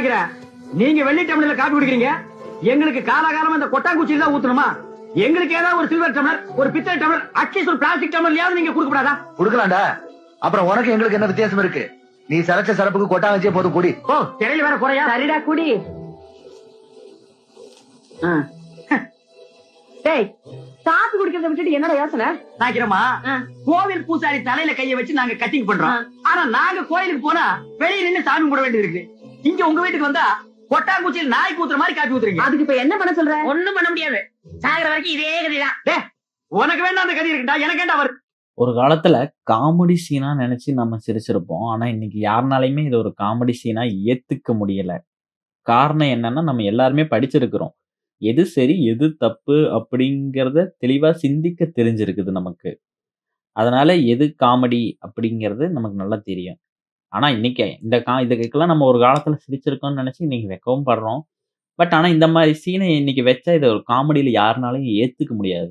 வீணாக்கிறேன். நீங்க வெள்ளி டம்ளர்ல காப்பி குடிக்கிறீங்க, எங்களுக்கு காலாகாலமா இந்த கொட்டாங்குச்சியில தான் ஊத்தணுமா? எங்களுக்கு ஏதாவது ஒரு சில்வர் டம்ளர், ஒரு பித்தளை டம்ளர், அட்லீஸ்ட் ஒரு பிளாஸ்டிக் டம்ளர்லயாவது நீங்க கொடுக்க கூடாதா? குடுக்கலாம்டா. அப்புறம் உனக்கு எங்களுக்கு என்ன வித்தியாசம் இருக்கு? நீ சரச்ச சரப்புக்கு கொட்டாங்கச்சியே போதும் குடி. ஓ, திரையில வேற குறையா? சரிடா குடி. டேய், காப்பி குடிக்கிறத விட்டுட்டு என்னடா யோசனை? நாக்கிறோமா, கோவில் பூசாரி தலையில கைய வச்சு நாங்க கட்டிங் பண்றோம். ஆனா நாங்க கோயிலுக்கு போனா வெளியே நின்னு சாமி கும்பிட வேண்டியது இருக்கு. இங்க உங்க வீட்டுக்கு வந்தா கொட்டாங்குச்சியில் நாய் ஊத்துற மாதிரி காப்பி ஊத்துறீங்க. அதுக்கு இப்ப என்ன பண்ண சொல்ற? ஒண்ணும் பண்ண முடியாது. சாகுற வரைக்கும் இதே கதிதான். உனக்கு வேண்டாம் அந்த கதி இருக்குடா, எனக்கு ஏண்டா வரும்? ஒரு காலத்துல காமெடி சீனா நினைச்சு நம்ம சிரிச்சிருப்போம். ஆனா இன்னைக்கு யாருனாலையுமே இது ஒரு காமெடி சீனா ஏத்துக்க முடியல. காரணம் என்னன்னா, நம்ம எல்லாருமே படிச்சிருக்கிறோம். எது சரி, எது தப்பு அப்படிங்கிறத தெளிவா சிந்திக்க தெரிஞ்சிருக்குது நமக்கு. அதனால எது காமெடி அப்படிங்கிறது நமக்கு நல்லா தெரியும். ஆனா இன்னைக்கு இதுக்கெல்லாம் நம்ம ஒரு காலத்துல சிரிச்சிருக்கோம்னு நினைச்சு இன்னைக்கு வெக்கவும் படுறோம். ஆனா இந்த மாரி சீன இன்னைக்கு வச்சா இத ஒரு காமெடில யாருனாலயும் ஏத்துக்க முடியாது.